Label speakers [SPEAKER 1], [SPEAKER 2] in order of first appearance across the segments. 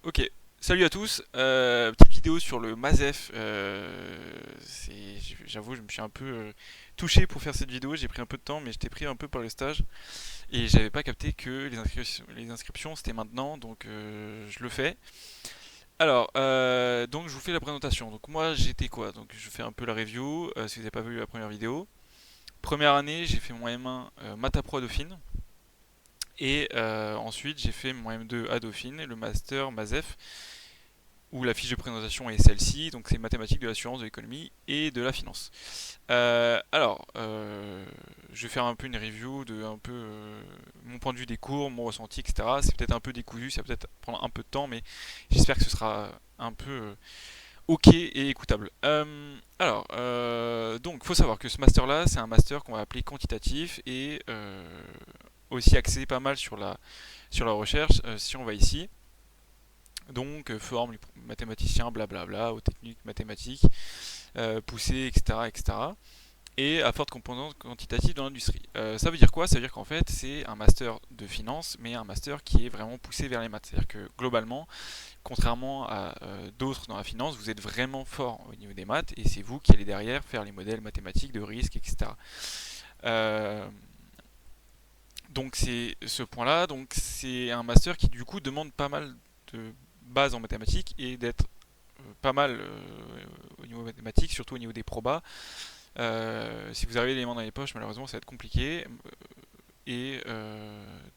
[SPEAKER 1] Ok, salut à tous. Petite vidéo sur le MASEF. J'avoue, je me suis un peu touché pour faire cette vidéo. J'ai pris un peu de temps, mais j'étais pris un peu par le stage et j'avais pas capté que les inscriptions c'était maintenant, donc je le fais. Alors, donc je vous fais la présentation. Donc moi j'étais quoi? Donc je fais un peu la review. Si vous n'avez pas vu la première vidéo. Première année, j'ai fait mon M1 Matapro à Dauphine. Et ensuite, j'ai fait mon M2 à Dauphine et le master MASEF où la fiche de présentation est celle-ci, donc c'est mathématiques de l'assurance, de l'économie et de la finance. Je vais faire un peu une review de un peu mon point de vue des cours, mon ressenti, etc. C'est peut-être un peu décousu, ça va peut-être prendre un peu de temps, mais j'espère que ce sera un peu ok et écoutable. Donc, faut savoir que ce master-là, c'est un master qu'on va appeler quantitatif et aussi axé pas mal sur la recherche. Si on va ici, donc forme, les mathématiciens, blablabla, aux techniques mathématiques, poussées, etc., etc. Et à forte composante quantitative dans l'industrie. Ça veut dire quoi? Ça veut dire qu'en fait, c'est un master de finance, mais un master qui est vraiment poussé vers les maths. C'est-à-dire que globalement, contrairement à d'autres dans la finance, vous êtes vraiment fort au niveau des maths, et c'est vous qui allez derrière faire les modèles mathématiques de risque, etc. Euh, donc c'est ce point-là, donc c'est un master qui du coup demande pas mal de bases en mathématiques et d'être pas mal au niveau mathématique, surtout au niveau des probas. Si vous arrivez les mains dans les poches, malheureusement, ça va être compliqué. Et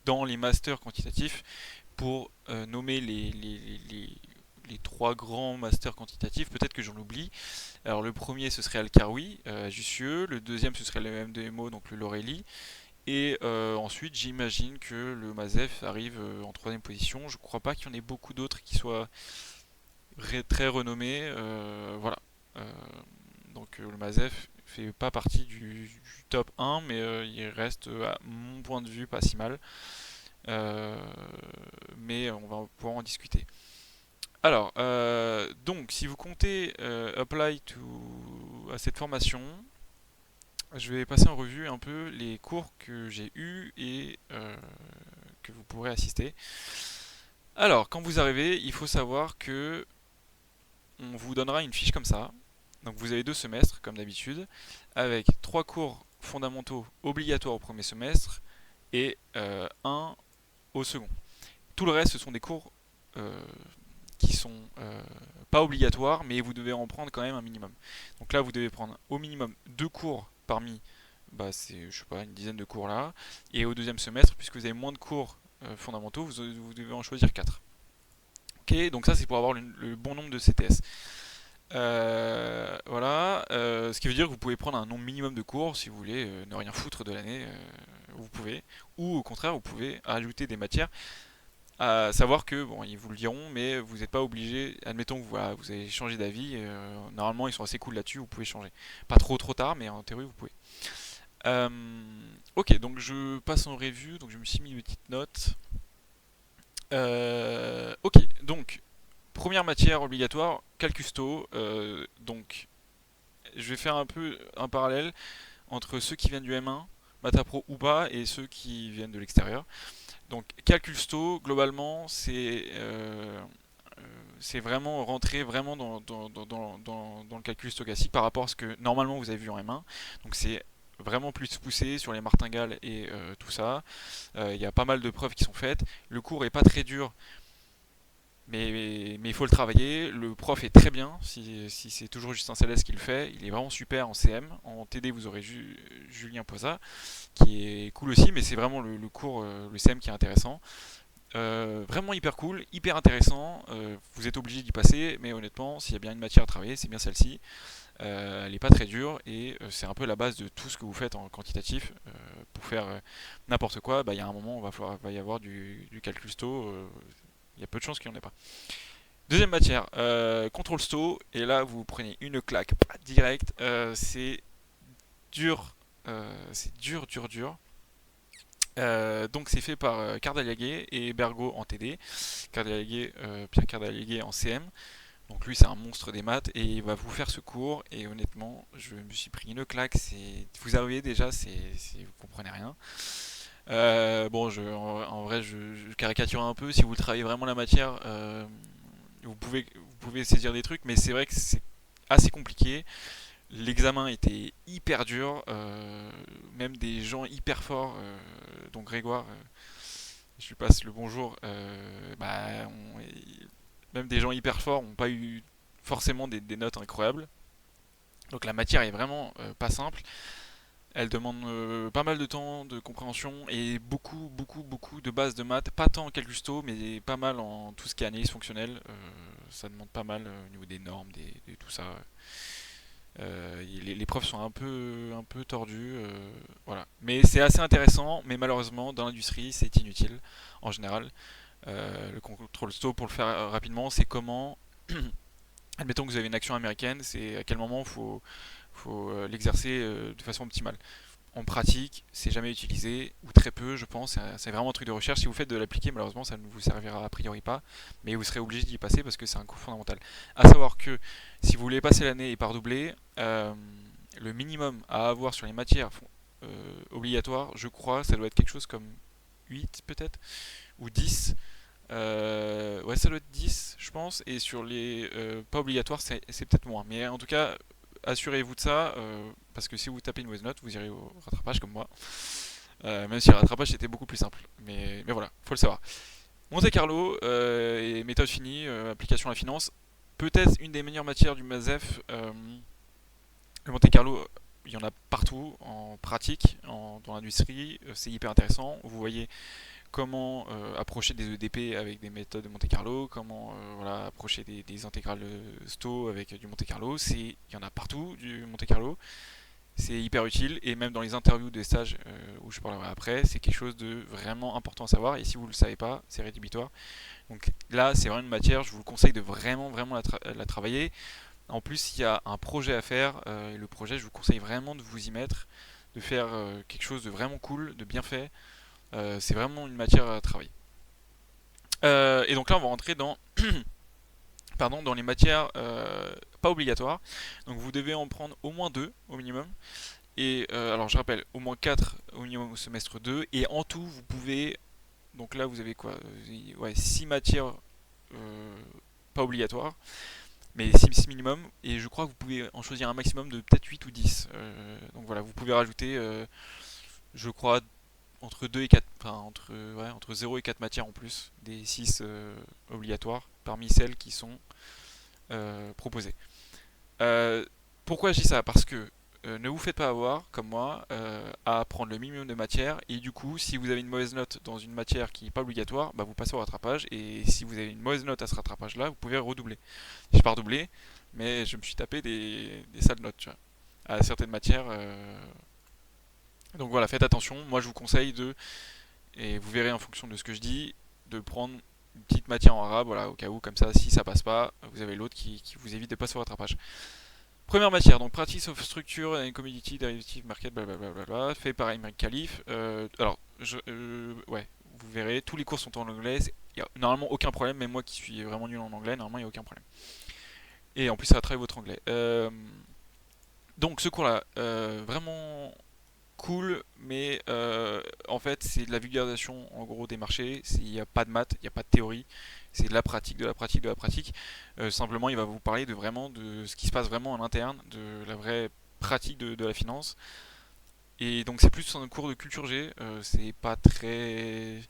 [SPEAKER 1] dans les masters quantitatifs, pour nommer les trois grands masters quantitatifs, peut-être que j'en oublie. Alors le premier, ce serait Al-Karoui, à Jussieu. Le deuxième, ce serait le M2MO, donc le Lorelli. Et ensuite, j'imagine que le MASEF arrive en troisième position. Je crois pas qu'il y en ait beaucoup d'autres qui soient très renommés. Voilà. Euh, donc le MASEF fait pas partie du top 1, mais il reste, à mon point de vue, pas si mal. Euh, mais on va pouvoir en discuter. Alors, donc, si vous comptez apply à cette formation, je vais passer en revue un peu les cours que j'ai eus et que vous pourrez assister. Alors, quand vous arrivez, il faut savoir que on vous donnera une fiche comme ça. Donc vous avez 2 semestres, comme d'habitude, avec 3 cours fondamentaux obligatoires au premier semestre et un au second. Tout le reste, ce sont des cours euh, qui sont pas obligatoires, mais vous devez en prendre quand même un minimum. Donc là, vous devez prendre au minimum 2 cours parmi, bah, c'est, je sais pas, une dizaine de cours là. Et au deuxième semestre, puisque vous avez moins de cours fondamentaux, vous devez en choisir 4. Ok, donc ça c'est pour avoir le bon nombre de CTS. Voilà, ce qui veut dire que vous pouvez prendre un nombre minimum de cours si vous voulez ne rien foutre de l'année, vous pouvez. Ou au contraire, vous pouvez ajouter des matières. À savoir que, bon, ils vous le diront, mais vous n'êtes pas obligé. Admettons que voilà, vous avez changé d'avis, normalement ils sont assez cool là-dessus, vous pouvez changer. Pas trop tard, mais en théorie vous pouvez. Euh, ok, donc je passe en review, donc je me suis mis une petite note. Ok, donc première matière obligatoire, Calcusto. Donc je vais faire un peu un parallèle entre ceux qui viennent du M1, Matapro ou pas, et ceux qui viennent de l'extérieur. Donc Calculsto, globalement, c'est vraiment rentrer vraiment dans le calcul stochastique par rapport à ce que normalement vous avez vu en M1. Donc c'est vraiment plus poussé sur les martingales et tout ça. Il y a pas mal de preuves qui sont faites. Le cours est pas très dur, mais il faut le travailler. Le prof est très bien, si c'est toujours Justin Salès qui le fait. Il est vraiment super en CM. En TD, vous aurez Julien Poisa, qui est cool aussi, mais c'est vraiment le cours, le CM qui est intéressant. Vraiment hyper cool, hyper intéressant. Vous êtes obligé d'y passer, mais honnêtement, s'il y a bien une matière à travailler, c'est bien celle-ci. Elle n'est pas très dure et c'est un peu la base de tout ce que vous faites en quantitatif. Pour faire n'importe quoi, bah, il y a un moment où va y avoir du calcul sto. Il y a peu de chances qu'il n'y en ait pas. Deuxième matière, contrôle sto. Et là, vous prenez une claque direct. Dur. C'est dur, dur, dur. Donc c'est fait par Cardaliaguet et Bergot en TD. Pierre Cardaliaguet en CM. Donc lui c'est un monstre des maths et il va vous faire ce cours et honnêtement je me suis pris une claque. Vous arrivez déjà, vous comprenez rien. Bon, en vrai je caricature un peu. Si vous travaillez vraiment la matière, vous pouvez saisir des trucs, mais c'est vrai que c'est assez compliqué. L'examen était hyper dur, même des gens hyper forts, dont Grégoire, je lui passe le bonjour, même des gens hyper forts n'ont pas eu forcément des notes incroyables. Donc la matière est vraiment pas simple. Elle demande pas mal de temps de compréhension et beaucoup, beaucoup, beaucoup de bases de maths. Pas tant en calcul sto, mais pas mal en tout ce qui est analyse fonctionnelle. Ça demande pas mal au niveau des normes, de tout ça. Les profs sont un peu tordus, voilà. Mais c'est assez intéressant, mais malheureusement dans l'industrie c'est inutile en général. Le contrôle sto, pour le faire rapidement, c'est comment, admettons que vous avez une action américaine, c'est à quel moment il faut l'exercer de façon optimale. En pratique, c'est jamais utilisé, ou très peu, je pense. C'est vraiment un truc de recherche. Si vous faites de l'appliquer, malheureusement, ça ne vous servira a priori pas, mais vous serez obligé d'y passer parce que c'est un cours fondamental. À savoir que si vous voulez passer l'année et pas redoubler, le minimum à avoir sur les matières obligatoires, je crois, ça doit être quelque chose comme 8 peut-être, ou 10. Ouais, ça doit être 10, je pense, et sur les pas obligatoires, c'est peut-être moins. Mais en tout cas, assurez-vous de ça, parce que si vous tapez une mauvaise note, vous irez au rattrapage comme moi. Même si le rattrapage c'était beaucoup plus simple. Mais voilà, faut le savoir. Monte Carlo et méthode finie, application à la finance, peut-être une des meilleures matières du MASEF. Le Monte Carlo, il y en a partout en pratique, dans l'industrie, c'est hyper intéressant. Vous voyez comment approcher des EDP avec des méthodes de Monte Carlo, comment voilà, approcher des intégrales Sto avec du Monte Carlo. Il y en a partout du Monte Carlo. C'est hyper utile et même dans les interviews des stages où je parlerai après, c'est quelque chose de vraiment important à savoir. Et si vous ne le savez pas, c'est rédhibitoire. Donc là, c'est vraiment une matière, je vous le conseille de vraiment, vraiment la travailler. En plus, il y a un projet à faire et le projet, je vous conseille vraiment de vous y mettre, de faire quelque chose de vraiment cool, de bien fait. C'est vraiment une matière à travailler. Et donc là, on va rentrer dans les matières pas obligatoires. Donc vous devez en prendre au moins 2 au minimum. Et alors je rappelle, au moins 4 au minimum au semestre 2. Et en tout, vous pouvez. Donc là, vous avez quoi? Ouais, 6 matières euh, pas obligatoires, mais 6 minimum. Et je crois que vous pouvez en choisir un maximum de peut-être 8 ou 10. Donc voilà, vous pouvez rajouter, je crois, entre 2 et 4, enfin entre 0 et 4 matières en plus des 6 obligatoires parmi celles qui sont proposées. Euh, Pourquoi je dis ça? Parce que ne vous faites pas avoir, comme moi, à prendre le minimum de matière et du coup, si vous avez une mauvaise note dans une matière qui n'est pas obligatoire, bah, vous passez au rattrapage et si vous avez une mauvaise note à ce rattrapage-là, vous pouvez redoubler. Je n'ai pas redoublé, mais je me suis tapé des sales notes, tu vois, à certaines matières. Donc voilà, faites attention. Moi, je vous conseille et vous verrez en fonction de ce que je dis, de prendre une petite matière en arabe, voilà, au cas où, comme ça, si ça passe pas, vous avez l'autre qui vous évite de passer au rattrapage. Première matière, donc Practice of Structure and Commodity Derivative Market, blablabla, fait par Emeric Khalif. Ouais, vous verrez, tous les cours sont en anglais, il n'y a normalement aucun problème, même moi qui suis vraiment nul en anglais, normalement il n'y a aucun problème. Et en plus, ça va travailler votre anglais. Donc ce cours-là, vraiment cool, mais en fait c'est de la vulgarisation en gros des marchés, il n'y a pas de maths, il n'y a pas de théorie, c'est de la pratique, de la pratique, de la pratique. Simplement il va vous parler de vraiment de ce qui se passe vraiment en interne, de la vraie pratique de la finance. Et donc c'est plus un cours de culture G, c'est pas très...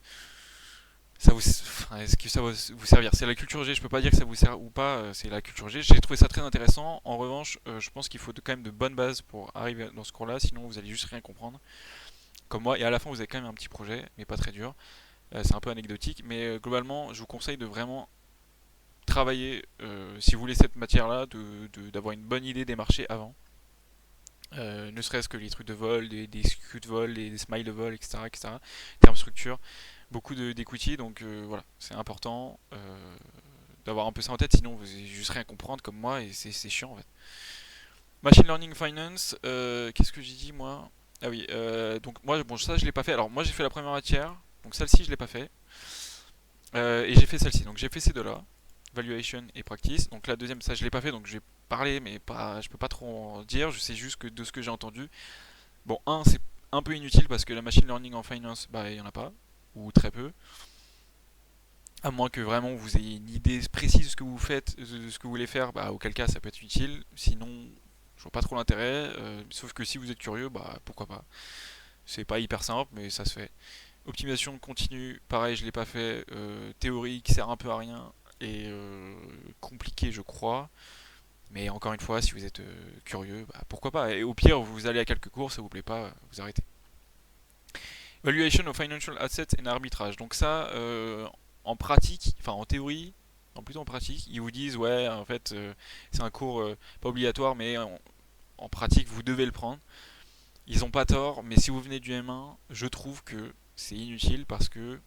[SPEAKER 1] Est-ce que ça va vous servir? C'est la culture G, je peux pas dire que ça vous sert ou pas, c'est la culture G. J'ai trouvé ça très intéressant. En revanche, je pense qu'il faut quand même de bonnes bases pour arriver dans ce cours-là, sinon vous allez juste rien comprendre comme moi, et à la fin vous avez quand même un petit projet, mais pas très dur. C'est un peu anecdotique, mais globalement, je vous conseille de vraiment travailler, si vous voulez cette matière-là, d'avoir une bonne idée des marchés avant. Ne serait-ce que les trucs de vol, des skews de vol, des smiles de vol, etc., etc. Termes structure, beaucoup d'equity, donc voilà, c'est important d'avoir un peu ça en tête, sinon vous allez juste rien comprendre comme moi, et c'est chiant en fait. Machine Learning Finance, qu'est-ce que j'ai dit moi? Ah oui, donc moi, bon, ça je l'ai pas fait. Alors moi j'ai fait la première matière, donc celle-ci je l'ai pas fait. Et j'ai fait celle-ci, donc j'ai fait ces deux-là, Valuation et Practice. Donc la deuxième, ça je l'ai pas fait, donc je vais parler, mais pas, je peux pas trop en dire. Je sais juste que de ce que j'ai entendu, bon, c'est un peu inutile parce que la Machine Learning en Finance, bah il y en a pas, ou très peu. À moins que vraiment vous ayez une idée précise de ce que vous faites, de ce que vous voulez faire, bah, auquel cas ça peut être utile. Sinon, je vois pas trop l'intérêt. Sauf que si vous êtes curieux, bah pourquoi pas. C'est pas hyper simple, mais ça se fait. Optimisation continue, pareil, je l'ai pas fait. Théorie qui sert un peu à rien et compliqué, je crois. Mais encore une fois, si vous êtes curieux, bah, pourquoi pas. Et au pire, vous allez à quelques cours, ça vous plaît pas, vous arrêtez. Valuation of Financial Assets and Arbitrage. Donc ça, en pratique, enfin en théorie, plutôt en pratique, ils vous disent ouais, en fait, c'est un cours pas obligatoire, mais en pratique, vous devez le prendre. Ils ont pas tort, mais si vous venez du M1, je trouve que c'est inutile parce que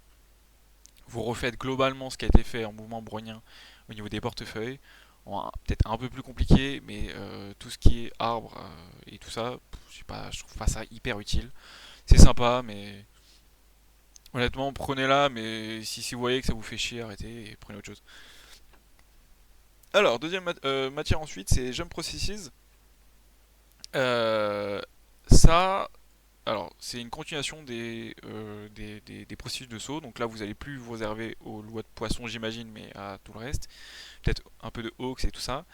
[SPEAKER 1] vous refaites globalement ce qui a été fait en mouvement brownien au niveau des portefeuilles, peut-être un peu plus compliqué, mais tout ce qui est arbre et tout ça, je sais pas, je trouve pas ça hyper utile. C'est sympa, mais honnêtement, prenez-la, mais si vous voyez que ça vous fait chier, arrêtez et prenez autre chose. Alors, deuxième matière ensuite, c'est Jump Processes. Euh, ça, alors, c'est une continuation des processus de saut. Donc là, vous allez plus vous réserver aux lois de poisson, j'imagine, mais à tout le reste. Peut-être un peu de Hawks et tout ça.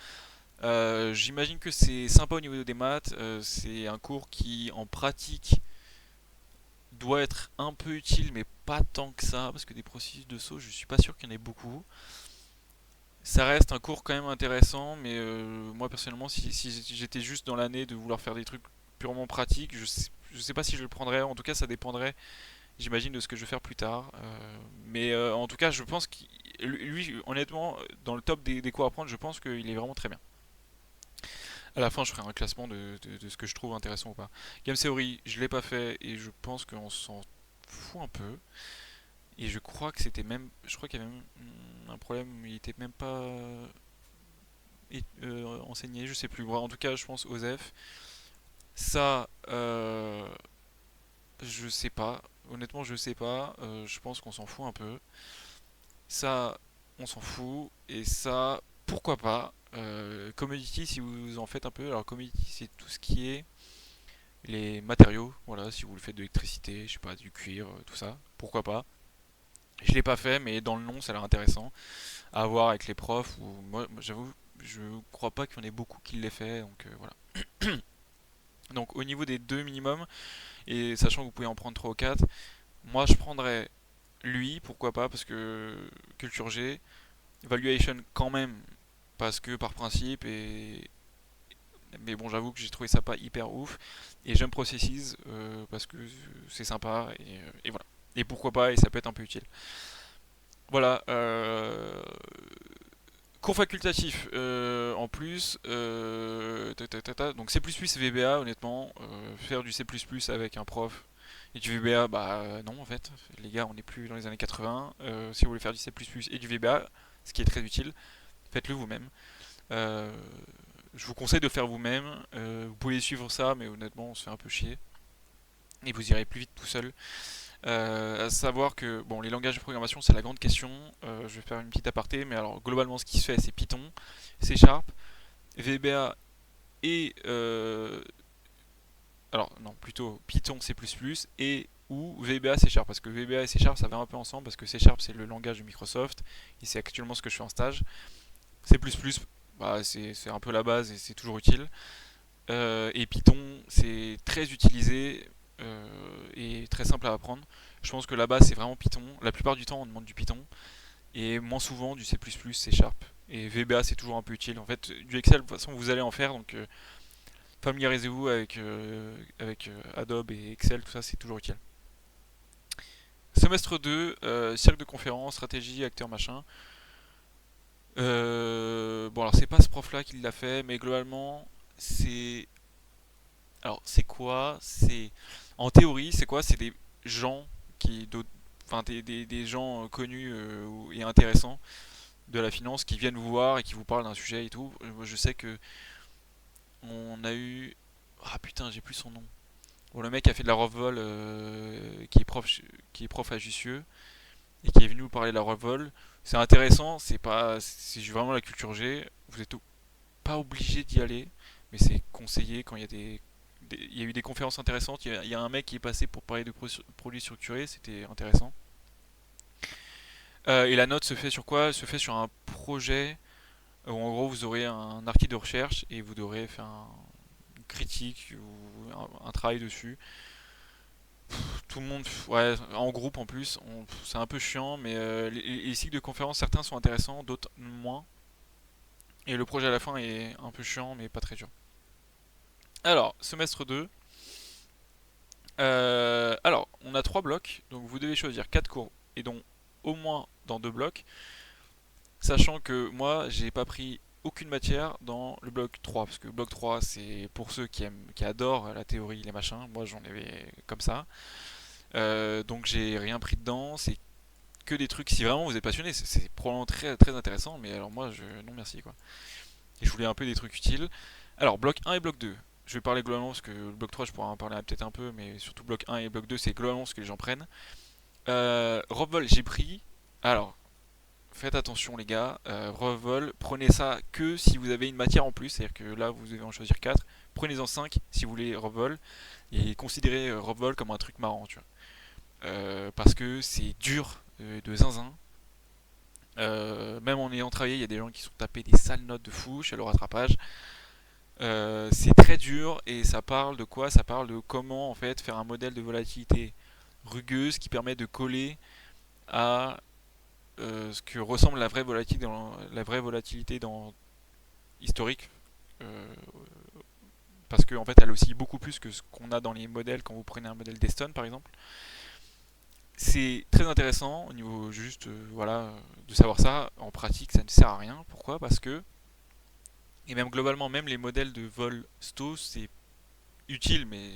[SPEAKER 1] J'imagine que c'est sympa au niveau des maths. C'est un cours qui, en pratique, doit être un peu utile, mais pas tant que ça, parce que des processus de saut, je suis pas sûr qu'il y en ait beaucoup. Ça reste un cours quand même intéressant, mais moi personnellement, si j'étais juste dans l'année de vouloir faire des trucs purement pratiques, je sais pas si je le prendrais. En tout cas, ça dépendrait, j'imagine, de ce que je vais faire plus tard. Mais en tout cas, je pense qu'il, lui, honnêtement, dans le top des cours à prendre, je pense qu'il est vraiment très bien. À la fin, je ferai un classement de ce que je trouve intéressant ou pas. Game Theory, je l'ai pas fait et je pense qu'on s'en fout un peu. Et je crois que c'était même, je crois qu'il y avait même un problème, il était même pas enseigné, je sais plus. Bon, en tout cas, je pense OSEF. Ça, je sais pas. Honnêtement, je sais pas. Je pense qu'on s'en fout un peu. Ça, on s'en fout. Et ça, pourquoi pas. Commodity, si vous en faites un peu. Alors, commodity, c'est tout ce qui est les matériaux. Voilà, si vous le faites de l'électricité, je sais pas, du cuir, tout ça. Pourquoi pas. Je l'ai pas fait, mais dans le nom, ça a l'air intéressant à voir avec les profs. Ou moi, j'avoue, je crois pas qu'il y en ait beaucoup qui l'aient fait. Donc voilà. Donc au niveau des deux minimums, et sachant que vous pouvez en prendre 3 ou 4, moi je prendrais lui, pourquoi pas, parce que Culture G, Valuation quand même, parce que par principe, mais bon j'avoue que j'ai trouvé ça pas hyper ouf, et j'aime Processes, parce que c'est sympa, et voilà. Et pourquoi pas, et ça peut être un peu utile. Voilà, cours facultatif en plus, donc C++ et VBA honnêtement, faire du C++ avec un prof et du VBA, bah non en fait, les gars on n'est plus dans les années 80, si vous voulez faire du C++ et du VBA, ce qui est très utile, faites-le vous-même. Euh, je vous conseille de le faire vous-même, vous pouvez suivre ça mais honnêtement on se fait un peu chier et vous irez plus vite tout seul. À savoir que bon, les langages de programmation, c'est la grande question. Je vais faire une petite aparté, mais alors globalement, ce qui se fait, c'est Python, C Sharp, VBA et alors non, plutôt Python, C++ et ou VBA, C Sharp, parce que VBA et C Sharp, ça va un peu ensemble, parce que C Sharp, c'est le langage de Microsoft et c'est actuellement ce que je fais en stage. C++, bah, c'est un peu la base et c'est toujours utile. Et Python, c'est très utilisé et très simple à apprendre. Je pense que la base, c'est vraiment Python. La plupart du temps, on demande du Python et moins souvent du C++, C Sharp. Et VBA, c'est toujours un peu utile. En fait, du Excel, de toute façon, vous allez en faire, donc familiarisez-vous avec Adobe et Excel, tout ça, c'est toujours utile. Semestre 2, cirque de conférence, stratégie, acteur, machin. Bon, alors c'est pas ce prof-là qui l'a fait, mais globalement, c'est alors, c'est quoi? C'est en théorie, c'est quoi? C'est des gens enfin des gens connus et intéressants de la finance qui viennent vous voir et qui vous parlent d'un sujet et tout. Moi, je sais que on a eu, ah putain, j'ai plus son nom. Bon, le mec a fait de la Revol, qui est prof à Jussieu et qui est venu vous parler de la Revol. C'est intéressant, c'est vraiment la culture G. Vous êtes pas obligé d'y aller, mais c'est conseillé quand il y a il y a eu des conférences intéressantes. Il y a un mec qui est passé pour parler de produits structurés, c'était intéressant. Et la note se fait sur quoi? Elle se fait sur un projet où en gros vous aurez un article de recherche et vous devrez faire une critique ou un travail dessus. Tout le monde, ouais, en groupe en plus, c'est un peu chiant, mais les cycles de conférences, certains sont intéressants, d'autres moins. Et le projet à la fin est un peu chiant, mais pas très dur. Alors, semestre 2. Alors, on a 3 blocs, donc vous devez choisir 4 cours, et donc au moins dans 2 blocs, sachant que moi, j'ai pas pris aucune matière dans le bloc 3, parce que le bloc 3, c'est pour ceux qui aiment, qui adorent la théorie, les machins, moi j'en avais comme ça. Donc j'ai rien pris dedans, c'est que des trucs, si vraiment vous êtes passionné, c'est probablement très, très intéressant, mais alors moi, non merci quoi. Et je voulais un peu des trucs utiles. Alors, bloc 1 et bloc 2. Je vais parler globalement parce que le bloc 3, je pourrais en parler peut-être un peu, mais surtout bloc 1 et bloc 2, c'est globalement ce que les gens prennent. Rockvol, j'ai pris. Alors, faites attention les gars. Rockvol, prenez ça que si vous avez une matière en plus, c'est-à-dire que là, vous devez en choisir 4. Prenez-en 5 si vous voulez Rockvol. Et considérez Rockvol comme un truc marrant, tu vois. Parce que c'est dur de zinzin. Même en ayant travaillé, il y a des gens qui sont tapés des sales notes de fou chez le rattrapage. C'est très dur et ça parle de quoi? Ça parle de comment en fait faire un modèle de volatilité rugueuse qui permet de coller à ce que ressemble la vraie volatilité dans historique. Euh, Parce qu'en fait elle oscille beaucoup plus que ce qu'on a dans les modèles quand vous prenez un modèle d'Eston par exemple. C'est très intéressant au niveau juste voilà de savoir ça. En pratique ça ne sert à rien. Pourquoi? Parce que et même globalement même les modèles de vol sto c'est utile mais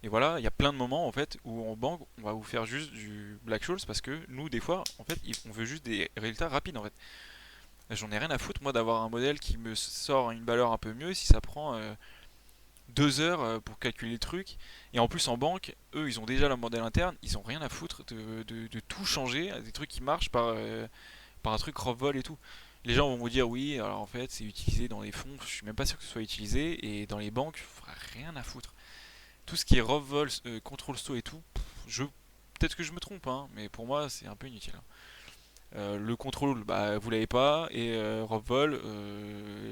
[SPEAKER 1] et voilà, il y a plein de moments en fait où en banque on va vous faire juste du Black Scholes parce que nous des fois en fait on veut juste des résultats rapides en fait. J'en ai rien à foutre moi d'avoir un modèle qui me sort une valeur un peu mieux si ça prend 2 heures pour calculer le truc. Et en plus en banque, eux ils ont déjà leur modèle interne, ils ont rien à foutre de tout changer, des trucs qui marchent par un truc Rovol et tout. Les gens vont vous dire oui, alors en fait c'est utilisé dans les fonds, je suis même pas sûr que ce soit utilisé, et dans les banques, rien à foutre. Tout ce qui est Rovol, control sto et tout, je peut-être que je me trompe, hein, mais pour moi c'est un peu inutile. Le contrôle, bah, vous l'avez pas, et Rovol,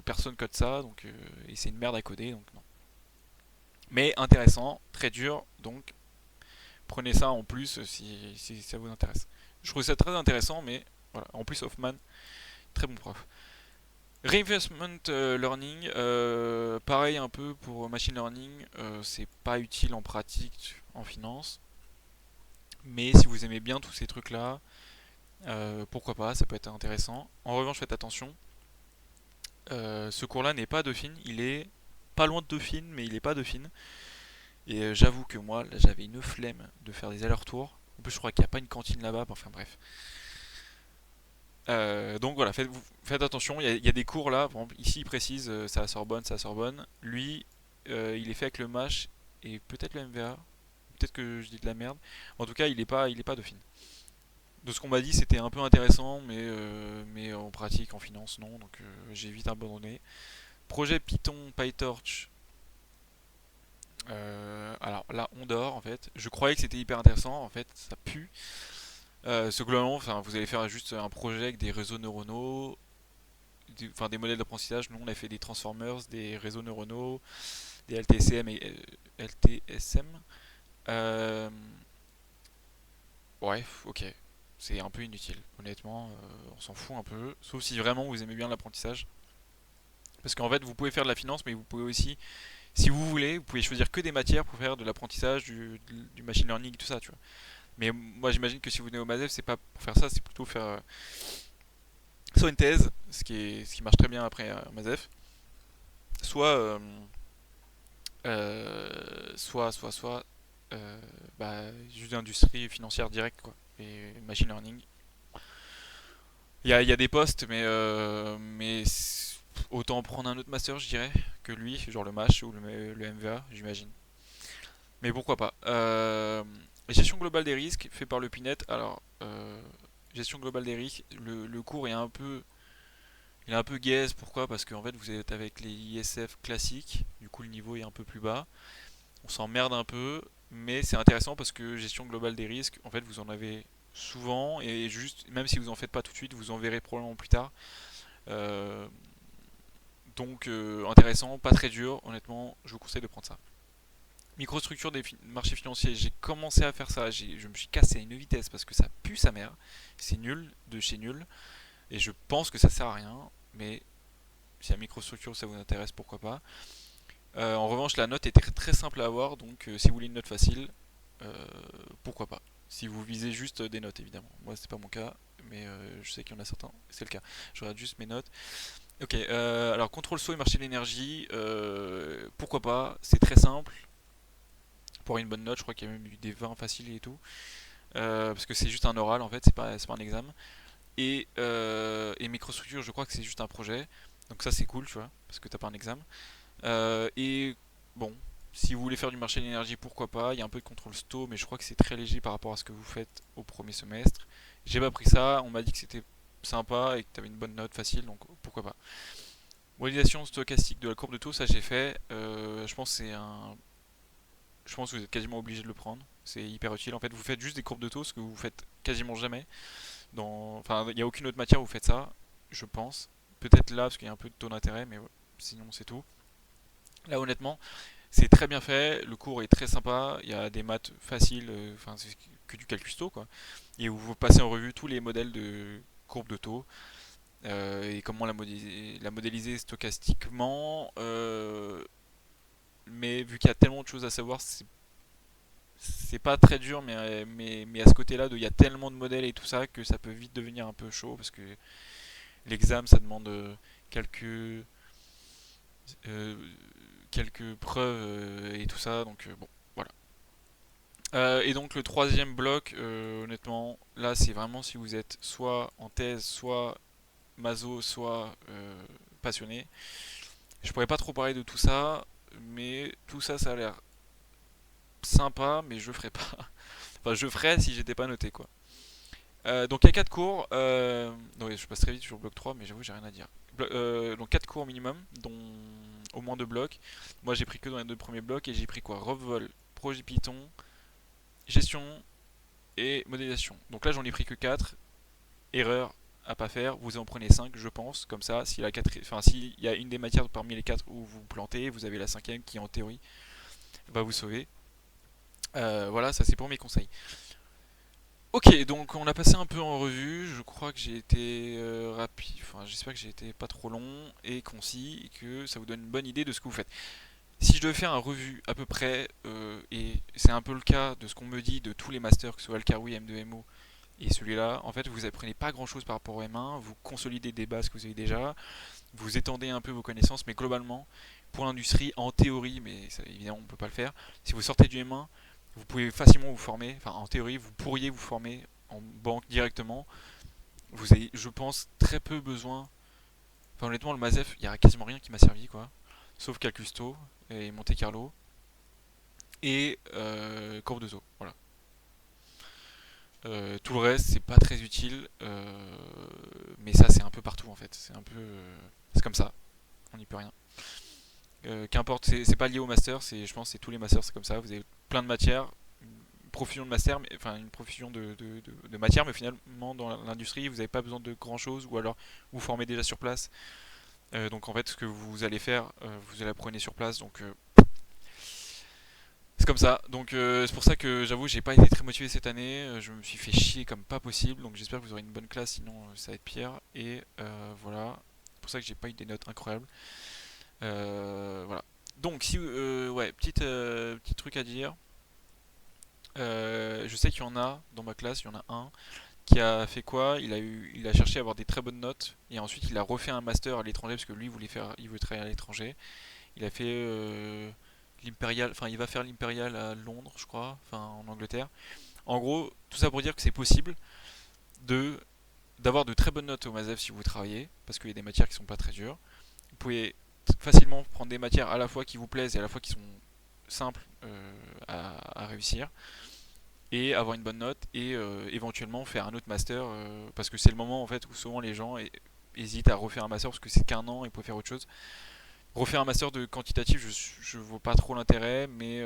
[SPEAKER 1] personne code ça, donc et c'est une merde à coder, donc non. Mais intéressant, très dur, donc prenez ça en plus si ça vous intéresse. Je trouve ça très intéressant, mais voilà. En plus Hoffman, très bon prof. Reinvestment learning, pareil un peu pour machine learning, c'est pas utile en pratique en finance, mais si vous aimez bien tous ces trucs-là, pourquoi pas, ça peut être intéressant. En revanche, faites attention, ce cours-là n'est pas Dauphine, il est pas loin de Dauphine, mais il est pas Dauphine. Et j'avoue que moi, là, j'avais une flemme de faire des allers-retours. En plus, je crois qu'il n'y a pas une cantine là-bas, enfin bref. Donc voilà, faites attention, il y a des cours là, par exemple, ici il précise, c'est à Sorbonne, c'est à Sorbonne. Lui, il est fait avec le MASH et peut-être le MVA, peut-être que je dis de la merde. En tout cas, il est pas Dauphine. De ce qu'on m'a dit, c'était un peu intéressant, mais en pratique, en finance, non, donc j'ai vite abandonné. Projet Python, PyTorch. Alors là, on dort en fait. Je croyais que c'était hyper intéressant, en fait, ça pue. Ce globalement, enfin, vous allez faire juste un projet avec des réseaux neuronaux, enfin des modèles d'apprentissage. Nous, on a fait des transformers, des réseaux neuronaux, des LTSM et LTSM. Euh, ouais, ok. C'est un peu inutile, honnêtement. On s'en fout un peu. Sauf si vraiment vous aimez bien l'apprentissage. Parce qu'en fait, vous pouvez faire de la finance, mais vous pouvez aussi, si vous voulez, vous pouvez choisir que des matières pour faire de l'apprentissage, du machine learning, tout ça, tu vois. Mais moi, j'imagine que si vous venez au MASEF, c'est pas pour faire ça, c'est plutôt faire soit une thèse, ce qui marche très bien après MASEF, soit, soit bah, juste d'industrie financière directe, quoi. Et machine learning. Il y a des postes, mais autant prendre un autre master, je dirais, que lui, genre le MASH ou le MVA, j'imagine. Mais pourquoi pas. Gestion globale des risques, fait par le Pinet. Alors, gestion globale des risques, le cours il est un peu gaze. Pourquoi? Parce qu'en fait, vous êtes avec les ISF classiques, du coup, le niveau est un peu plus bas. On s'emmerde un peu, mais c'est intéressant parce que gestion globale des risques, en fait, vous en avez. souvent, et juste, même si vous en faites pas tout de suite, vous en verrez probablement plus tard. Euh, donc intéressant, pas très dur, honnêtement, je vous conseille de prendre ça. Microstructure des marchés financiers, j'ai commencé à faire ça, je me suis cassé à une vitesse parce que ça pue sa mère, c'est nul de chez nul, et je pense que ça sert à rien, mais si la microstructure ça vous intéresse, pourquoi pas. En revanche, la note était très simple à avoir, donc si vous voulez une note facile, euh, pourquoi pas. Si vous visez juste des notes, évidemment. Moi, c'est pas mon cas, mais je sais qu'il y en a certains, c'est le cas. Je regarde juste mes notes. Ok, alors contrôle saut et marché de l'énergie, pourquoi pas, c'est très simple. Pour une bonne note, je crois qu'il y a même eu des 20 faciles et tout. Parce que c'est juste un oral en fait, c'est pas un examen. Et microstructure, je crois que c'est juste un projet. Donc ça c'est cool, tu vois, parce que t'as pas un examen. Et bon, si vous voulez faire du marché de l'énergie, pourquoi pas. Il y a un peu de contrôle STO, mais je crois que c'est très léger par rapport à ce que vous faites au premier semestre. J'ai pas pris ça, on m'a dit que c'était sympa et que tu avais une bonne note facile, donc pourquoi pas. Modélisation stochastique de la courbe de taux, ça j'ai fait. Je pense que vous êtes quasiment obligé de le prendre. C'est hyper utile. En fait, vous faites juste des courbes de taux, ce que vous faites quasiment jamais. Enfin, il n'y a aucune autre matière où vous faites ça, je pense. Peut-être là, parce qu'il y a un peu de taux d'intérêt, mais ouais, sinon c'est tout. Là, honnêtement, c'est très bien fait. Le cours est très sympa. Il y a des maths faciles. Enfin, c'est que du calcul taux, quoi. Et où vous passez en revue tous les modèles de courbes de taux et comment la modéliser stochastiquement. Mais vu qu'il y a tellement de choses à savoir, c'est pas très dur, mais à ce côté-là, il y a tellement de modèles et tout ça que ça peut vite devenir un peu chaud parce que l'examen ça demande quelques, euh, quelques preuves et tout ça, donc bon, voilà. Et donc le troisième bloc, honnêtement, là c'est vraiment si vous êtes soit en thèse, soit maso, soit passionné. Je pourrais pas trop parler de tout ça, mais tout ça, ça a l'air sympa, mais je ferais pas. Enfin, je ferais si j'étais pas noté, quoi. Donc il y a 4 cours. Non, je passe très vite sur le bloc 3, mais j'avoue, j'ai rien à dire. Donc 4 cours minimum, dont au moins 2 blocs. Moi, j'ai pris que dans les deux premiers blocs et j'ai pris quoi? Revol, projet Python, gestion et modélisation. Donc là, j'en ai pris que 4. Erreur à pas faire, vous en prenez 5, je pense. Comme ça, s'il y a une des matières parmi les 4 où vous plantez, vous avez la cinquième qui, en théorie, va vous sauver. Voilà, ça c'est pour mes conseils. Ok, donc on a passé un peu en revue. Je crois que j'ai été rapide. Enfin, j'espère que j'ai été pas trop long et concis et que ça vous donne une bonne idée de ce que vous faites. Si je devais faire un revue à peu près, et c'est un peu le cas de ce qu'on me dit de tous les masters, que ce soit Alcaroui, M2MO et celui-là, en fait, vous apprenez pas grand-chose par rapport au M1. Vous consolidez des bases que vous avez déjà, vous étendez un peu vos connaissances, mais globalement, pour l'industrie, en théorie, mais ça, évidemment on peut pas le faire. Si vous sortez du M1, vous pouvez facilement vous former, enfin en théorie vous pourriez vous former en banque directement. Vous avez, je pense, très peu besoin. Enfin honnêtement le Mazef, il n'y a quasiment rien qui m'a servi quoi. Sauf Calcusto et Monte Carlo et Courbe de Zo. Voilà. Tout le reste c'est pas très utile, mais ça c'est un peu partout en fait. C'est un peu, c'est comme ça, on n'y peut rien. Qu'importe, c'est pas lié au master, je pense que c'est tous les masters c'est comme ça. Vous avez plein de matières, une profusion de master, enfin une profusion de matières, mais finalement dans l'industrie vous n'avez pas besoin de grand chose, ou alors vous formez déjà sur place. Donc en fait ce que vous allez faire, vous allez apprendre sur place, donc c'est comme ça. Donc c'est pour ça que j'avoue j'ai pas été très motivé cette année, je me suis fait chier comme pas possible, donc j'espère que vous aurez une bonne classe, sinon ça va être pire. Et voilà, c'est pour ça que j'ai pas eu des notes incroyables. Voilà. Donc si ouais, petit truc à dire. Je sais qu'il y en a dans ma classe, il y en a un qui a fait quoi? Il a cherché à avoir des très bonnes notes et ensuite il a refait un master à l'étranger parce que lui il voulait travailler à l'étranger. Il a fait l'impérial, enfin il va faire l'impérial à Londres, je crois, enfin en Angleterre. En gros, tout ça pour dire que c'est possible de d'avoir de très bonnes notes au Mazef si vous travaillez, parce qu'il y a des matières qui sont pas très dures. Vous pouvez facilement prendre des matières à la fois qui vous plaisent et à la fois qui sont simples à réussir, et avoir une bonne note et éventuellement faire un autre master parce que c'est le moment en fait où souvent les gens hésitent à refaire un master parce que c'est qu'un an et ils peuvent faire autre chose. Refaire un master de quantitatif, je vois pas trop l'intérêt, mais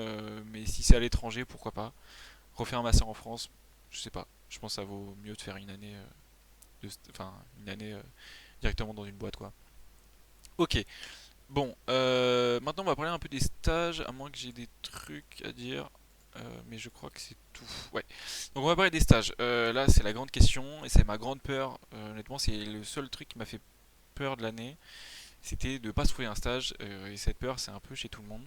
[SPEAKER 1] si c'est à l'étranger, pourquoi pas. Refaire un master en France, je sais pas. je pense que ça vaut mieux de faire une année, enfin une année directement dans une boîte quoi. Ok, bon, maintenant on va parler un peu des stages, à moins que j'ai des trucs à dire. Mais je crois que c'est tout. Ouais. Donc on va parler des stages. Là, c'est la grande question et c'est ma grande peur. Honnêtement, c'est le seul truc qui m'a fait peur de l'année. C'était de ne pas se trouver un stage. Et cette peur, c'est un peu chez tout le monde.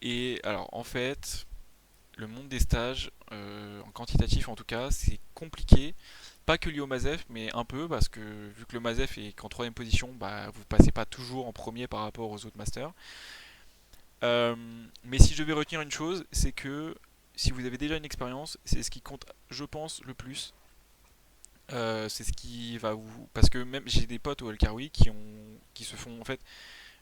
[SPEAKER 1] Et alors, en fait, le monde des stages, en quantitatif en tout cas, c'est compliqué. Pas que lié au MASEF, mais un peu parce que vu que le MASEF est qu'en troisième position, bah, vous passez pas toujours en premier par rapport aux autres masters. Euh, mais si je devais retenir une chose, c'est que si vous avez déjà une expérience, c'est ce qui compte, je pense, le plus. C'est ce qui va vous. Parce que même j'ai des potes au El Karoui qui se font en fait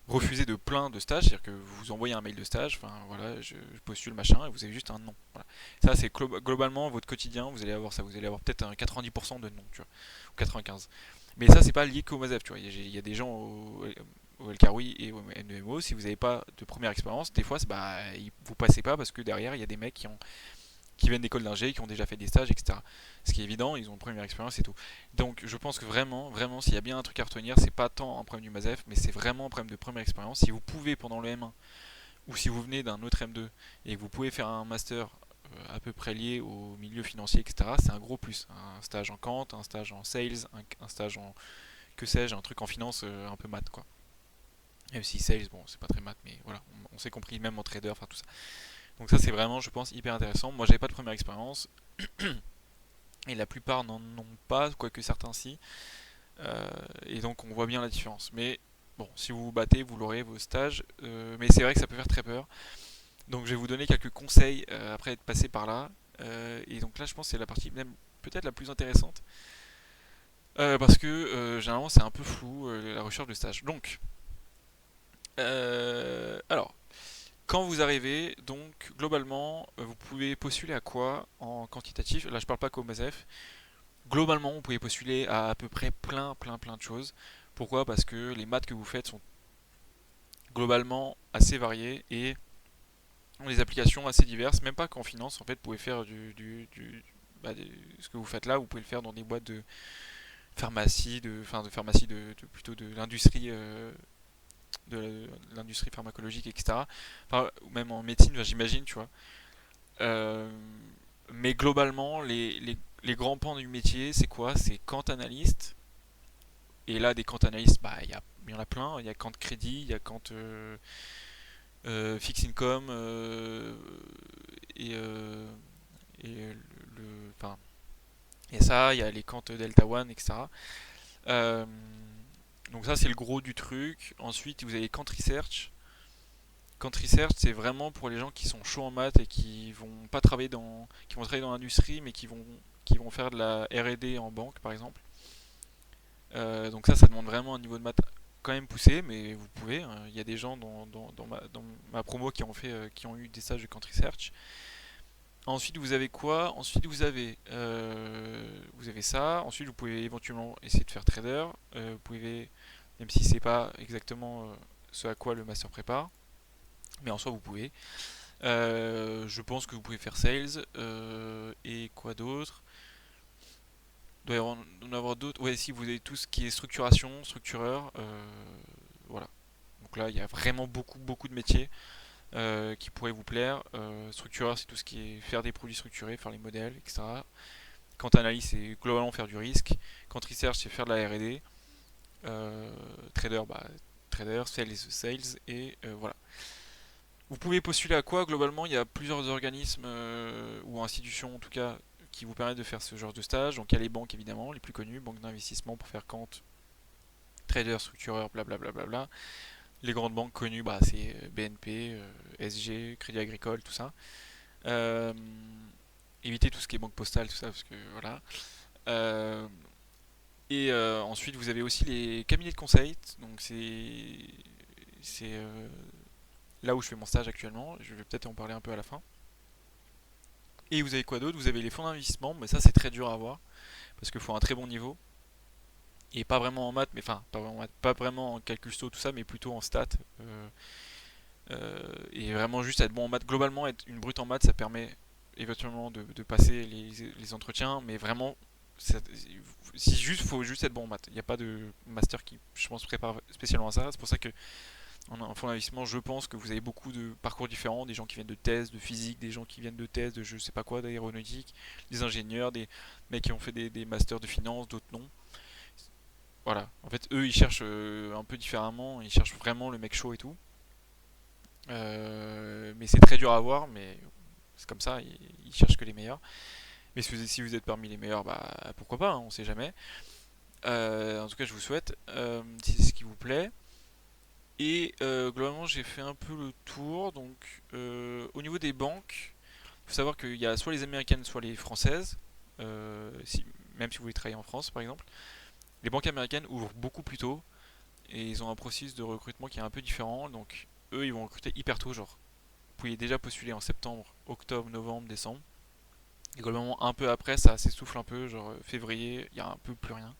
[SPEAKER 1] refuser de plein de stages, c'est-à-dire que vous envoyez un mail de stage, enfin voilà, je postule machin, et vous avez juste un non. Voilà. Ça, c'est globalement votre quotidien, vous allez avoir ça, vous allez avoir peut-être un 90% de non, tu vois, ou 95. Mais ça, c'est pas lié qu'au Mazef, tu vois. Il y a des gens au El Karoui et au NEMO, si vous n'avez pas de première expérience, des fois, bah, vous passez pas parce que derrière, il y a des mecs qui viennent d'école d'ingé, qui ont déjà fait des stages, etc. Ce qui est évident, ils ont une première expérience et tout. Donc je pense que vraiment, vraiment, s'il y a bien un truc à retenir, c'est pas tant un problème du MASEF, mais c'est vraiment un problème de première expérience. Si vous pouvez pendant le M1, ou si vous venez d'un autre M2, et que vous pouvez faire un master à peu près lié au milieu financier, etc., c'est un gros plus. Un stage en Kant, un stage en sales, un stage en, que sais-je, un truc en finance un peu maths, quoi. Même si sales, bon, c'est pas très maths, mais voilà, on s'est compris même en trader, enfin tout ça. Donc ça c'est vraiment, je pense, hyper intéressant. Moi j'avais pas de première expérience, et la plupart n'en ont pas, quoique certains si. Et donc on voit bien la différence. Mais bon, si vous vous battez, vous l'aurez vos stages. Mais c'est vrai que ça peut faire très peur. Donc je vais vous donner quelques conseils après être passé par là. Et donc là, je pense que c'est la partie même peut-être la plus intéressante. Parce que généralement c'est un peu flou la recherche de stage. Donc, alors, quand vous arrivez, donc globalement, vous pouvez postuler à quoi en quantitatif? Là, je parle pas qu'au MASEF. Globalement, vous pouvez postuler à peu près plein de choses. Pourquoi? Parce que les maths que vous faites sont globalement assez variées et ont des applications assez diverses. Même pas qu'en finance, en fait, vous pouvez faire ce que vous faites là, vous pouvez le faire dans des boîtes de pharmacie, de pharmacie, plutôt de l'industrie, de l'industrie pharmacologique, etc. Enfin, ou même en médecine, enfin, j'imagine, tu vois. Euh, mais globalement, les grands pans du métier, c'est quoi? C'est quant analyste. Et là, des quant analystes, bah, il y en a plein. Il y a quant crédit, il y a quant fixed income, et, euh, et enfin, et ça, il y a les quant delta one, etc. Euh, donc ça, c'est le gros du truc. Ensuite, vous avez quant research. Quant research, c'est vraiment pour les gens qui sont chauds en maths et qui vont pas travailler qui vont travailler dans l'industrie, mais qui vont faire de la R&D en banque, par exemple. Donc ça demande vraiment un niveau de maths quand même poussé, mais vous pouvez, hein. Il y a des gens dans ma promo qui ont eu des stages de quant research. Ensuite, vous avez quoi? Ensuite, vous avez ça. Ensuite, vous pouvez éventuellement essayer de faire trader. Vous pouvez, même si c'est pas exactement ce à quoi le master prépare, mais en soi, vous pouvez. Je pense que vous pouvez faire sales. Et quoi d'autre? Il doit y en avoir d'autres. Ouais, si vous avez tout ce qui est structuration, structureur, voilà. Donc là, il y a vraiment beaucoup de métiers qui pourraient vous plaire. Structureur, c'est tout ce qui est faire des produits structurés, faire les modèles, etc. Quant analyse, c'est globalement faire du risque. Quant research, c'est faire de la R&D. Trader, bah, trader, sales, et voilà. Vous pouvez postuler à quoi? Globalement, il y a plusieurs organismes ou institutions en tout cas qui vous permettent de faire ce genre de stage. Donc il y a les banques évidemment, les plus connues, banques d'investissement pour faire quant, trader, structureur, blablabla. Bla bla bla. Les grandes banques connues, bah, c'est BNP, SG, Crédit Agricole, tout ça. Euh, Évitez tout ce qui est banque postale, tout ça, parce que voilà. Euh, et ensuite, vous avez aussi les cabinets de conseil. Donc c'est là où je fais mon stage actuellement. Je vais peut-être en parler un peu à la fin. Et vous avez quoi d'autre? Vous avez les fonds d'investissement, mais ça c'est très dur à avoir parce qu'il faut un très bon niveau. Et pas vraiment en maths, mais enfin pas vraiment, pas vraiment en calcul STO, tout ça, mais plutôt en stats. Et vraiment juste être bon en maths. Globalement, être une brute en maths, ça permet éventuellement de passer les entretiens, mais vraiment, si juste, faut juste être bon en maths. Il n'y a pas de master qui, je pense, prépare spécialement à ça. C'est pour ça que en fonds d'investissement, je pense que vous avez beaucoup de parcours différents, des gens qui viennent de thèses, de physique, des gens qui viennent de thèses, de je sais pas quoi, d'aéronautique, des ingénieurs, des mecs qui ont fait des masters de finance, d'autres non. Voilà. En fait, eux, ils cherchent un peu différemment, ils cherchent vraiment le mec chaud et tout. Mais c'est très dur à avoir, mais c'est comme ça, ils cherchent que les meilleurs. Mais si vous êtes parmi les meilleurs, bah pourquoi pas, hein, on sait jamais. En tout cas, je vous souhaite, si c'est ce qui vous plaît. Et globalement, j'ai fait un peu le tour. Donc, au niveau des banques, il faut savoir qu'il y a soit les américaines, soit les françaises. Même si vous voulez travailler en France, par exemple. Les banques américaines ouvrent beaucoup plus tôt et ils ont un processus de recrutement qui est un peu différent. Donc, eux, ils vont recruter hyper tôt. Genre, vous pouvez déjà postuler en septembre, octobre, novembre, décembre. Et globalement, un peu après, ça s'essouffle un peu. Genre, février, il y a un peu plus rien.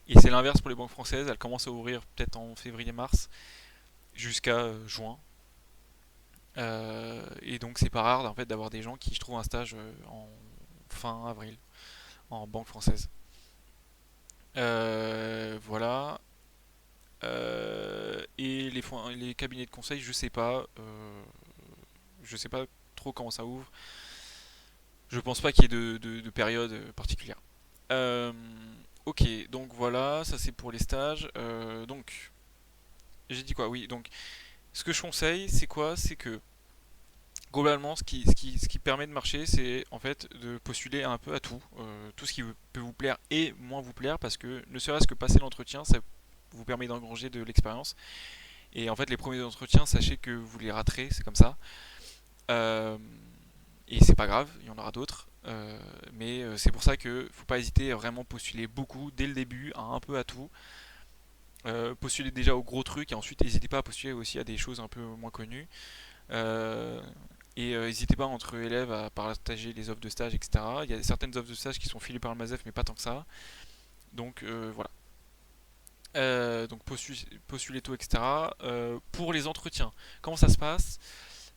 [SPEAKER 1] Et c'est l'inverse pour les banques françaises. Elles commencent à ouvrir peut-être en février-mars jusqu'à juin. Et donc c'est pas rare en fait d'avoir des gens qui trouvent un stage en fin avril en banque française. Voilà. Et les cabinets de conseil, je sais pas. Je sais pas trop comment ça ouvre. Je pense pas qu'il y ait de période particulière. Euh, ok, donc voilà, ça c'est pour les stages. Donc, j'ai dit quoi? Oui, donc ce que je conseille, c'est quoi? C'est que globalement, ce qui permet de marcher, c'est en fait de postuler un peu à tout ce qui peut vous plaire et moins vous plaire, parce que ne serait-ce que passer l'entretien, ça vous permet d'engranger de l'expérience. Et en fait, les premiers entretiens, sachez que vous les raterez, c'est comme ça. Euh, et c'est pas grave, il y en aura d'autres. Mais c'est pour ça que faut pas hésiter à vraiment postuler beaucoup dès le début, à un peu à tout. Postulez déjà aux gros trucs et ensuite n'hésitez pas à postuler aussi à des choses un peu moins connues. Euh, et n'hésitez pas entre élèves à partager les offres de stage, etc. Il y a certaines offres de stage qui sont filées par le MASEF, mais pas tant que ça. Donc voilà. Donc postulez tout, etc. Pour les entretiens, comment ça se passe?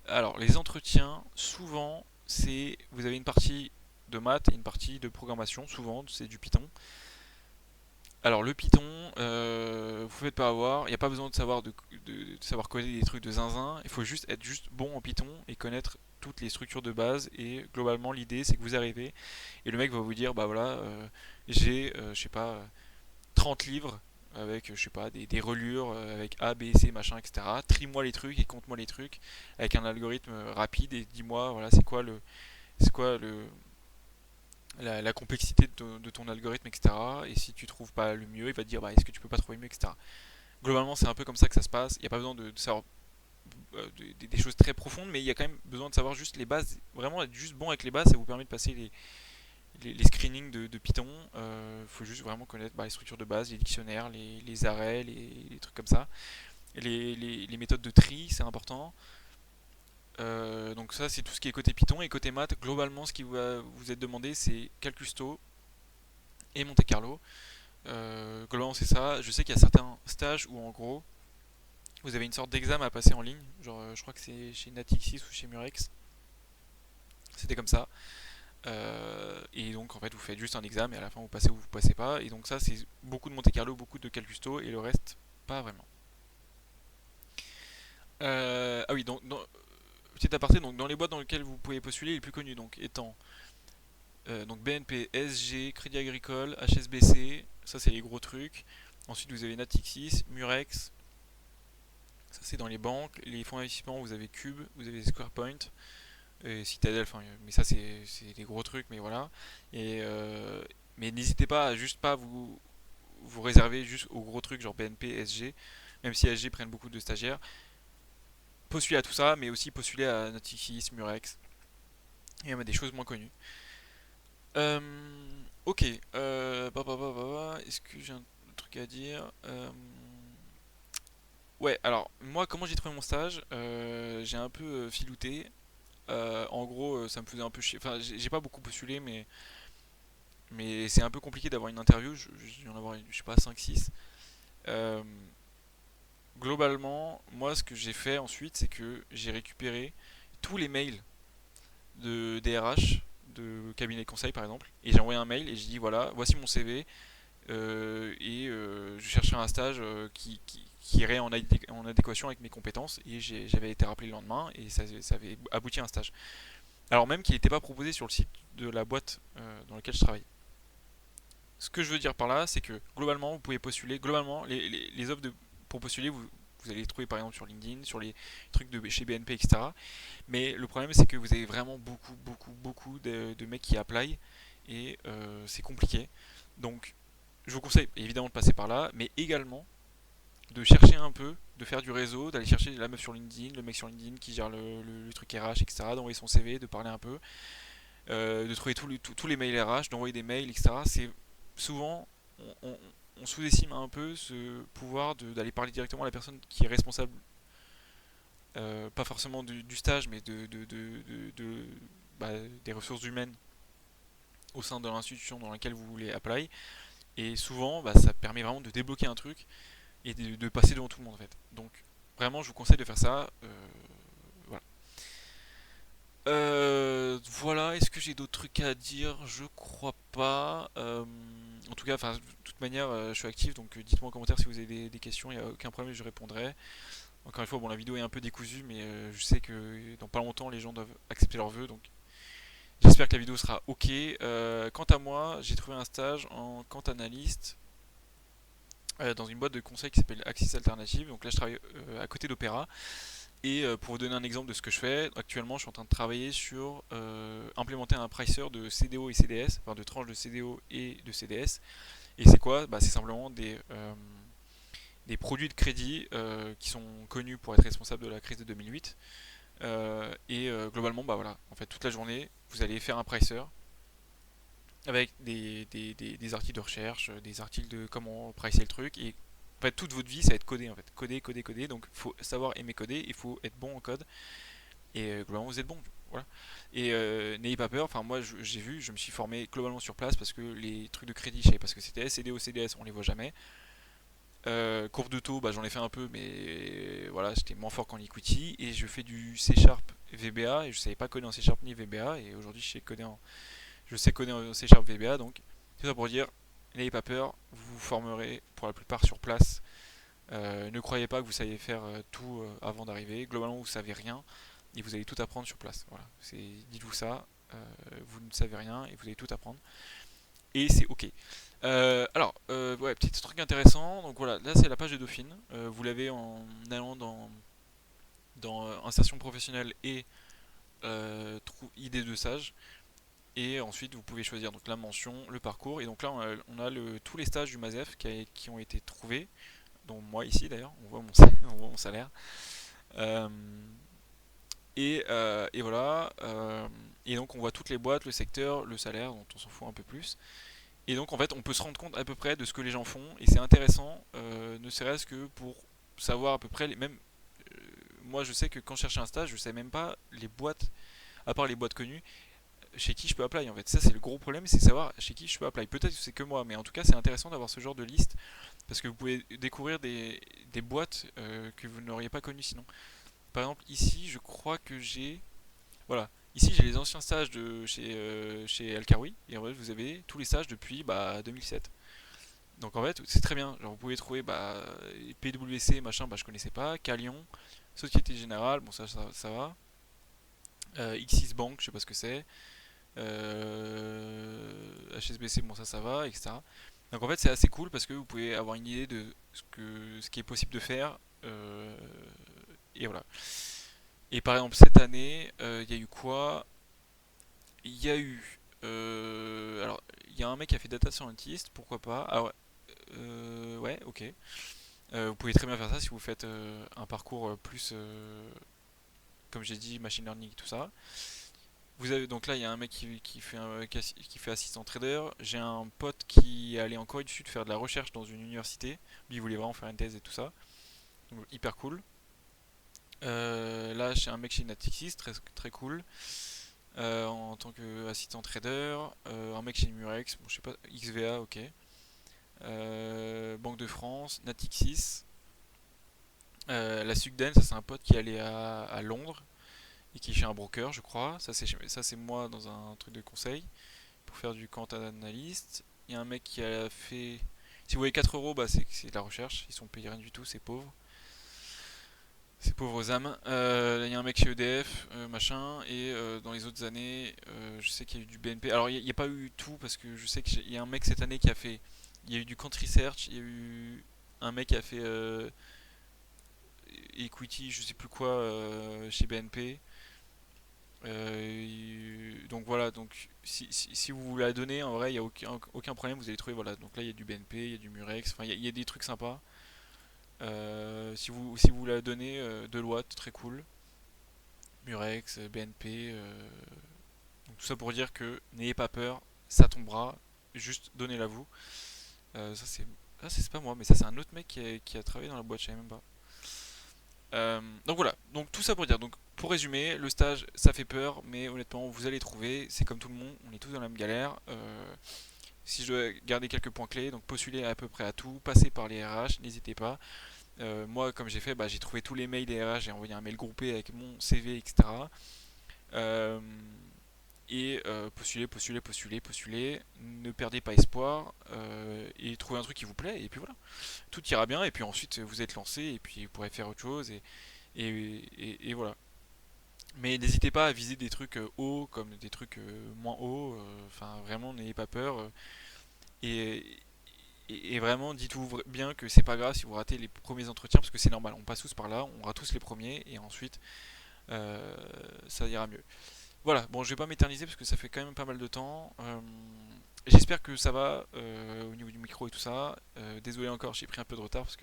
[SPEAKER 1] Alors les entretiens, souvent, vous avez une partie de maths et une partie de programmation. Souvent, c'est du Python. Alors le Python, vous ne faites pas avoir, il n'y a pas besoin de savoir coder des trucs de zinzin, il faut juste être juste bon en Python et connaître toutes les structures de base, et globalement l'idée c'est que vous arrivez et le mec va vous dire bah voilà, j'ai je sais pas 30 livres avec je sais pas des relures avec A, B, C machin, etc. Trie-moi les trucs et compte-moi les trucs avec un algorithme rapide et dis-moi voilà c'est quoi la complexité de ton algorithme, etc. Et si tu trouves pas le mieux, il va te dire bah, est-ce que tu peux pas trouver mieux, etc. Globalement, c'est un peu comme ça que ça se passe. Il n'y a pas besoin de savoir des choses très profondes, mais il y a quand même besoin de savoir juste les bases. Vraiment, être juste bon avec les bases, ça vous permet de passer les screenings de Python. Il faut juste vraiment connaître bah, les structures de base, les dictionnaires, les arrêts, les trucs comme ça. Et les méthodes de tri, c'est important. Donc ça, c'est tout ce qui est côté Python. Et côté maths, globalement, ce qui va vous être demandé, c'est Calcusto et Monte Carlo. Globalement, c'est ça. Je sais qu'il y a certains stages où, en gros, vous avez une sorte d'examen à passer en ligne. Genre, je crois que c'est chez Natixis ou chez Murex. C'était comme ça. Et donc, en fait, vous faites juste un examen et à la fin, vous passez ou vous passez pas. Et donc, ça, c'est beaucoup de Monte Carlo, beaucoup de Calcusto et le reste, pas vraiment. Ah oui, donc, petit aparté, donc, dans les boîtes dans lesquelles vous pouvez postuler, les plus connus donc, étant donc BNP, SG, Crédit Agricole, HSBC, ça c'est les gros trucs. Ensuite, vous avez Natixis, Murex, ça c'est dans les banques. Les fonds d'investissement, vous avez Cube, vous avez SquarePoint, et Citadel, enfin, mais ça c'est des gros trucs, mais voilà. Et, mais n'hésitez pas à juste pas vous réserver juste aux gros trucs genre BNP, SG, même si SG prennent beaucoup de stagiaires. Postulez à tout ça, mais aussi postulez à Natixis, Murex, et même à des choses moins connues. Euh, ok, est-ce que j'ai un truc à dire? Ouais, alors moi, comment j'ai trouvé mon stage? J'ai un peu filouté. En gros, ça me faisait un peu chier. Enfin, j'ai pas beaucoup postulé, mais c'est un peu compliqué d'avoir une interview. Je vais en avoir, je sais pas, 5 6. Euh, Globalement, moi, ce que j'ai fait ensuite, c'est que j'ai récupéré tous les mails des RH, de cabinet de conseil par exemple, et j'ai envoyé un mail et j'ai dit voilà, voici mon CV, je chercherai un stage qui irait en adéquation avec mes compétences, et j'avais été rappelé le lendemain et ça avait abouti à un stage. Alors même qu'il n'était pas proposé sur le site de la boîte dans laquelle je travaille. Ce que je veux dire par là, c'est que globalement, vous pouvez postuler. Globalement, les offres pour postuler, vous allez les trouver par exemple sur LinkedIn, sur les trucs de chez BNP, etc. Mais le problème, c'est que vous avez vraiment beaucoup de mecs qui apply et c'est compliqué. Donc, je vous conseille évidemment de passer par là, mais également de chercher un peu, de faire du réseau, d'aller chercher la meuf sur LinkedIn, le mec sur LinkedIn qui gère le truc RH, etc., d'envoyer son CV, de parler un peu, de trouver tous les mails RH, d'envoyer des mails, etc. C'est souvent, on sous-estime un peu ce pouvoir d'aller parler directement à la personne qui est responsable, pas forcément du stage, mais bah, des ressources humaines au sein de l'institution dans laquelle vous voulez apply. Et souvent, bah, ça permet vraiment de débloquer un truc et de passer devant tout le monde en fait. Donc, vraiment, je vous conseille de faire ça. Voilà. Voilà, est-ce que j'ai d'autres trucs à dire? Je crois pas. En tout cas, de toute manière, je suis actif, donc dites-moi en commentaire si vous avez des questions, il n'y a aucun problème, je répondrai. Encore une fois, bon, la vidéo est un peu décousue, mais je sais que dans pas longtemps, les gens doivent accepter leur vœu, donc j'espère que la vidéo sera ok. Quant à moi, j'ai trouvé un stage en quant analyste dans une boîte de conseil qui s'appelle Axis Alternative, donc là je travaille à côté d'Opéra. Et pour vous donner un exemple de ce que je fais, actuellement je suis en train de travailler sur implémenter un pricer de CDO et CDS, enfin de tranches de CDO et de CDS. Et c'est quoi? Bah, c'est simplement des produits de crédit qui sont connus pour être responsables de la crise de 2008. Globalement, bah voilà, en fait toute la journée, vous allez faire un pricer avec des articles de recherche, des articles de comment pricer le truc, et en fait toute votre vie ça va être codé en fait, coder, donc il faut savoir aimer coder, il faut être bon en code, et globalement vous êtes bon, voilà. Et n'ayez pas peur, enfin moi j'ai vu, je me suis formé globalement sur place parce que les trucs de crédit, je savais pas ce que c'était, CDO, CDS, on les voit jamais. Courbe de taux, bah, j'en ai fait un peu, mais voilà, j'étais moins fort qu'en equity, et je fais du C Sharp VBA, et je savais pas coder en C Sharp ni VBA, et aujourd'hui je sais coder en C Sharp VBA, donc tout ça pour dire, n'ayez pas peur, vous vous formerez pour la plupart sur place. Ne croyez pas que vous savez faire tout avant d'arriver. Globalement, vous savez rien et vous allez tout apprendre sur place. Voilà, dites-vous ça. Vous ne savez rien et vous allez tout apprendre. Et c'est ok. Ouais, petit truc intéressant. Donc voilà, là c'est la page de Dauphine. Vous l'avez en allant dans insertion professionnelle et idée de sage. Et ensuite, vous pouvez choisir donc la mention, le parcours. Et donc là, on a tous les stages du MASEF qui ont été trouvés, dont moi ici d'ailleurs, on voit on voit mon salaire. Euh, et voilà. Et donc on voit toutes les boîtes, le secteur, le salaire, dont on s'en fout un peu plus. Et donc en fait on peut se rendre compte à peu près de ce que les gens font. Et c'est intéressant, ne serait-ce que pour savoir à peu près même. Moi je sais que quand je cherchais un stage, je savais même pas les boîtes, à part les boîtes connues, chez qui je peux apply en fait. Ça c'est le gros problème, c'est savoir chez qui je peux apply. Peut-être que c'est que moi, mais en tout cas c'est intéressant d'avoir ce genre de liste parce que vous pouvez découvrir des boîtes que vous n'auriez pas connues sinon. Par exemple, ici, je crois que j'ai. Voilà. Ici, j'ai les anciens stages de chez Al Karoui. Et en fait, vous avez tous les stages depuis 2007. Donc en fait, c'est très bien. Genre, vous pouvez trouver PWC, machin, je connaissais pas. Calion, Société Générale, bon, ça va. X6 Bank, je sais pas ce que c'est. HSBC, bon, ça va, etc. Donc en fait, c'est assez cool parce que vous pouvez avoir une idée de ce qui est possible de faire. Et voilà. Et par exemple, cette année, il y a eu quoi? Il y a eu. Alors, il y a un mec qui a fait data scientist, pourquoi pas. Ah ouais, ouais, ok. Vous pouvez très bien faire ça si vous faites un parcours plus, comme j'ai dit, machine learning, tout ça. Vous avez donc là, il y a un mec qui fait assistant trader. J'ai un pote qui est allé en Corée du Sud faire de la recherche dans une université. Lui, il voulait vraiment faire une thèse et tout ça. Donc, hyper cool. Là, j'ai un mec chez Natixis, très, très cool. En tant qu'assistant trader, un mec chez Murex, bon, je sais pas, XVA, ok. Banque de France, Natixis, la Sugden, ça c'est un pote qui est allé à Londres et qui est chez un broker, je crois. Ça c'est moi dans un truc de conseil pour faire du quant analyste. Il y a un mec qui a fait. Si vous voyez 4 euros, bah c'est de la recherche. Ils sont payés rien du tout, c'est pauvre. Ces pauvres âmes. Il y a un mec chez EDF, machin, et dans les autres années, je sais qu'il y a eu du BNP. Alors il n'y a pas eu tout parce que je sais qu'il y a un mec cette année qui a fait. Il y a eu du Quant Research, il y a eu un mec qui a fait Equity, je sais plus quoi, chez BNP. Donc voilà, donc si vous voulez la donner, en vrai, il n'y a aucun problème, vous allez trouver. Voilà, donc là il y a du BNP, il y a du Murex, enfin il y a des trucs sympas. Si vous la donnez, Deloitte, très cool. Murex, BNP. Donc tout ça pour dire que n'ayez pas peur, ça tombera. Juste donnez-la vous. Ça c'est. Ah, c'est pas moi, mais ça c'est un autre mec qui a travaillé dans la boîte, je savais même pas. Donc voilà, donc tout ça pour dire. Donc pour résumer, le stage ça fait peur, mais honnêtement vous allez trouver. C'est comme tout le monde, on est tous dans la même galère. Si je dois garder quelques points clés, donc postuler à peu près à tout, passer par les RH, n'hésitez pas. Moi, comme j'ai fait, bah, j'ai trouvé tous les mails des RH, j'ai envoyé un mail groupé avec mon CV, etc. Euh, postuler. Ne perdez pas espoir et trouvez un truc qui vous plaît. Et puis voilà, tout ira bien. Et puis ensuite, vous êtes lancé et puis vous pourrez faire autre chose. Et voilà. Mais n'hésitez pas à viser des trucs hauts comme des trucs moins hauts. Enfin, vraiment, n'ayez pas peur. Et, et vraiment, dites-vous bien que c'est pas grave si vous ratez les premiers entretiens parce que c'est normal. On passe tous par là, on rate tous les premiers et ensuite euh, ça ira mieux. Voilà, bon, je vais pas m'éterniser parce que ça fait quand même pas mal de temps. J'espère que ça va au niveau du micro et tout ça. Désolé encore, j'ai pris un peu de retard parce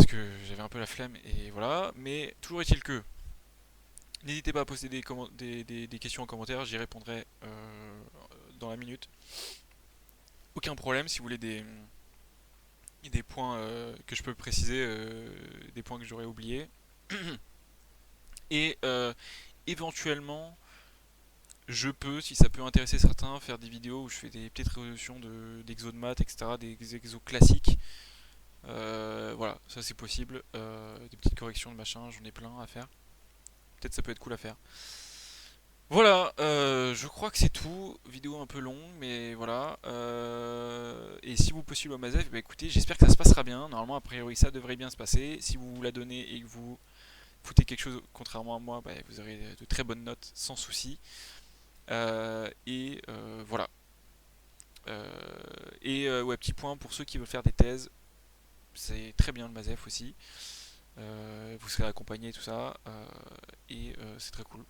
[SPEAKER 1] que j'avais un peu la flemme et voilà. Mais toujours est-il que n'hésitez pas à poser des questions en commentaire, j'y répondrai dans la minute. Aucun problème si vous voulez des points que je peux préciser, des points que j'aurais oubliés. Et éventuellement, je peux, si ça peut intéresser certains, faire des vidéos où je fais des petites résolutions d'exos de maths, etc., des exos classiques. Voilà, ça c'est possible. Des petites corrections de machin, j'en ai plein à faire. Peut-être ça peut être cool à faire. Voilà, je crois que c'est tout. Vidéo un peu longue, mais voilà. Et si vous postulez au Mazef, bah écoutez, j'espère que ça se passera bien. Normalement, a priori, ça devrait bien se passer. Si vous la donnez et que vous foutez quelque chose, contrairement à moi, bah, vous aurez de très bonnes notes sans souci. Voilà. Ouais, petit point pour ceux qui veulent faire des thèses, c'est très bien le Mazef aussi. Vous serez accompagné, tout ça, c'est très cool.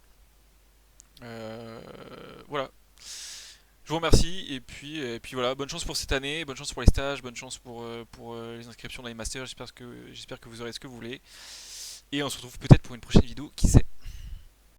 [SPEAKER 1] Voilà. Je vous remercie et puis voilà, bonne chance pour cette année, bonne chance pour les stages, bonne chance pour les inscriptions dans les masters. J'espère que vous aurez ce que vous voulez. Et on se retrouve peut-être pour une prochaine vidéo, qui sait.